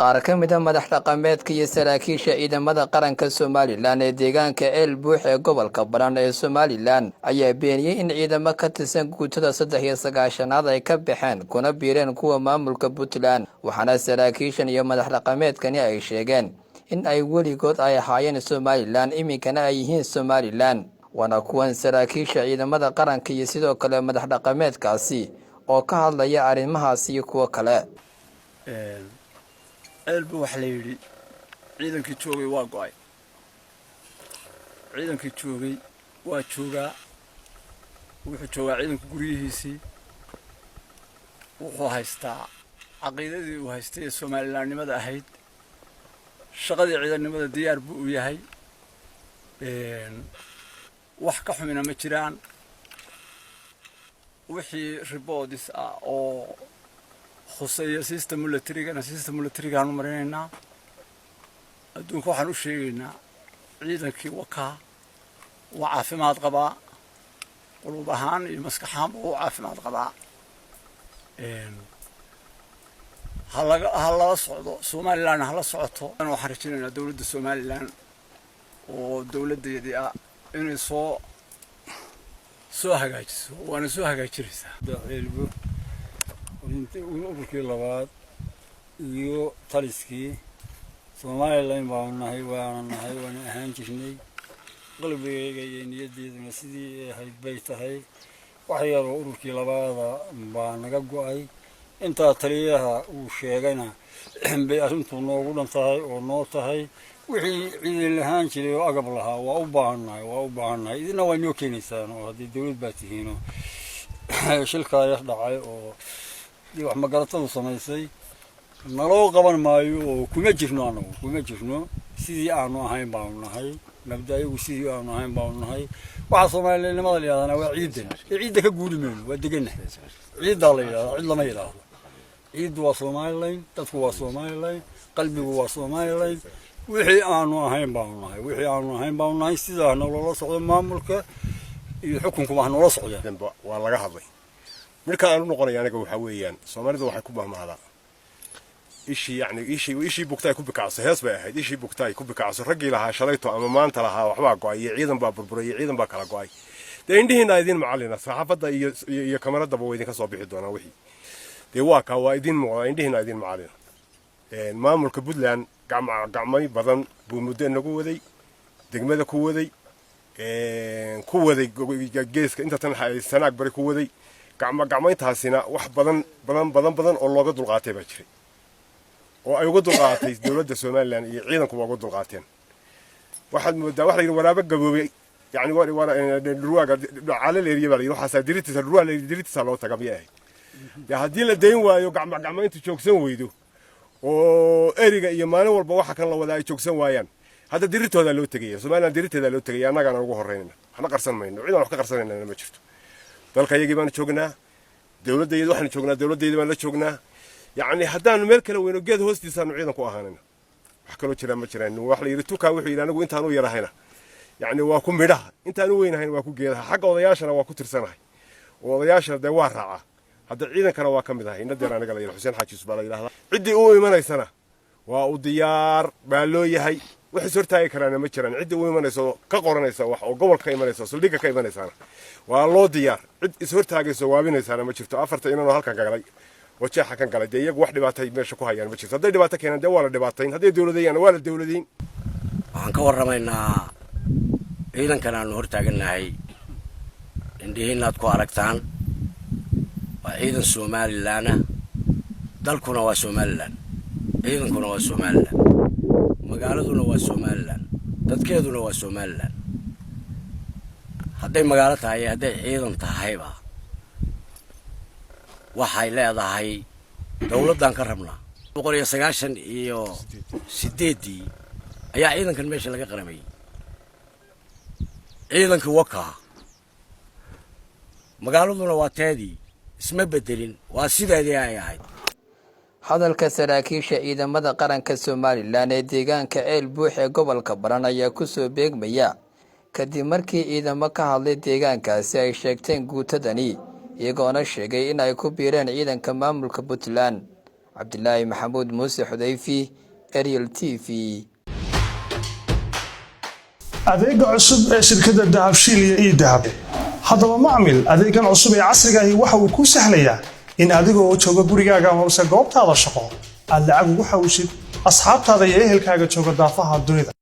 qaar ka mid ah madax dhaqameedka iyo saraakiisha ciidamada qaranka Somaliland ee deegaanka El Buux ee gobolka Badhan ee Somaliland ayaa beeniyay in ciidamo ka tirsan guutada 39aad ay ka baxeen kuna biireen kuwa maamulka Puntland waxaana saraakiishan iyo madax dhaqameedkani ay sheegeen in ay weligood ay ahaayeen Somaliland iminkana ay yihiin Somaliland wana kuwan saraakiisha ciidamada qaranka iyo sidoo kale madax dhaqameedkaasi oo ka hadlaya arrimahaas iyo kuwa kale El Buux la yiri ciidankii joogay waa go'ay ciidankii joogay waa joogaa wuxuu joogaa ciidanka guriyihiisii wuxuu haystaa caqiidadii uu haystay Somalilandnimada ahayd shaqadii ciidannimada diyaar buu u yahay wax ka xumina ma jiraan wixii reports ah oo خصوصية سيستم ملتريغا أنا مرينا أدون كوحن وشينا عيدا كي وكا وعافي ما تقبا قلوبهان يمسك حام وعافي ما تقبا هلا صعدوا سوماليلاند هلا صعدوا أنا وحرجينا دولة السوماليلاند ودولة دي إني سو هجاجس وأنا سو هجاجس ururkii labaad iyo taliskii Somaliland baan nahay waan ahaan jirnay qalbigayga iyo niyadeyda sidii ay bay tahay wax yar oo ururkii labaad baan naga go'ay inta taliyaha uu sheegayna bay arrintu noogu dhantahay oo noo tahay wixii ciidan lahaan jiray oo agab lahaa waa u baahannahay idina waa inoo keenaysaan oo hadii dawlad baa tihiino shilka dhacay oo wax ma garatadu samaysay naloo qaban maayo oo kuma jirno sidii aanu ahayn baan nahay nabdaayigu sidii aanu ahayn baan nahay waxa Soomaaliyeednimada la yiraahdo waa ciidda ka guulimeen waa deganahay ciidda la yiraahdo cid lama yiraahdo ciiddu waa Soomaaliland dadku waa Soomaaliland qalbigu waa Soomaaliland wixii aanu ahayn baan nahay sidaa nolol socdo maamulka iyo xukunku wax nolol socdo waa laga hadlay marka aanu noqonay anaga waxa weeyaan Soomaalidu waxay ku bahmaadaan ishii bugtay ku bikacso hees bay ahayd ishii bugtay ku bikacso ragii lahaa shalayto ama maanta lahaa waxba go'ay ciidan baa burburay ciidan baa kala go'ay deendhiina idin macallina saxaafada iyo kamarada baa idin ka soo bixi doona wixii waa ka waa idin muuqda indhiina idin macallina maamulka Puntland gacmay badan buu muddo nagu waday degmada ku waday geeska inta tan sanaag bari ku waday gacmayntaasina wax badan oo looga dulqaatay baa jiray oo ay uga dulqaatay dawladda Somaliland iyo ciidanku uga dulqaateen waxaad moodaa wax la yiri waraaba gaboobay yani waa ruuga caalaleeriye baa waxa diritiisa ruuga diritiisa loo tagabiyay hadii la deyn waayo gacmayntu joogsan weydo oo eriga iyo maalin walba waxa kan la wada ay joogsan waayaan hadda diritooda loo tagayay Somaliland diriteeda loo tagayay annagana ugu horeynaa waxna qarsan mayno ciidan wax ka qarsanayna ma jirto dalka yagii baan joognaa dawladdeedu waxaan joognaa dawladdeedu baan la joognaa yani haddaan meel kale weyno geed hoostiisa aanu ciidan ku ahaanayna wax kale jira ma jiraan wax la yiri tuka wuxuu yiri anigu intaan u yarahayna yani waa ku midhaha intaan u weynahayn waa ku geedaha xagga odayaashana waa ku tirsanahay odayaashana de waa raaca hadda ciidankana waa kamid ahay inna deer anaga la yiraahdo Xuseen Xaaji Usmaan la yiraahdo cidii uu imanaysana waa u diyaar baa loo yahay wax soo taagi karaan ma jiraan cidii uu imanayso ka qoranaysa wax oo gobolka imanayso saldhiga ka imanaysa waa loo diyaar cid is hortaagayso waabinaysaana ma jirto afarta inaan halkan galay wajaha kan galay iyagu wax dhibaatay meesha ku hayaan ma jirto haday dhibaato keenan de waa la dhibaatayn haday dawladayaan waa la dawladayn waxaan ka warramaynaa ciidankan aanu hortaaganahay indhihiinaad ku aragtaan waa ciidan Somaliland dalkuna waa Somaliland ciidankuna waa Somaliland magaaladuna waa Somaliland dadkeeduna waa Somaliland hadday magaalo tahay hadday ciidan tahayba waxay leedahay dawladdan ka rabnaa 198 ayaa ciidankan meesha laga qaramay ciidanka waka magaaladuna waa teedii isma bedelin waa sideedii ay ahayd hadalka saraakiisha ciidamada qaranka Somaliland ee deegaanka El Buux ee gobolka Badhan ayaa ku soo beegmaya kadib markii ciidamo ka hadlay deegaankaasi ay sheegteen guutadani iyagoona sheegay in ay ku biireen ciidanka maamulka Puntland cabdilaahi maxamuud muuse xudayfi Ariel TV. adeega cusub ee shirkadda dahabshiil iyo dahab haddaba macmil adeegan cusub ee casriga ahi waxa uu ku sahlayaa in adigoo jooga gurigaaga ama goobtaada shaqo aad lacag ugu xawishid asxaabtaada iyo ehelkaaga jooga daafaha dunida.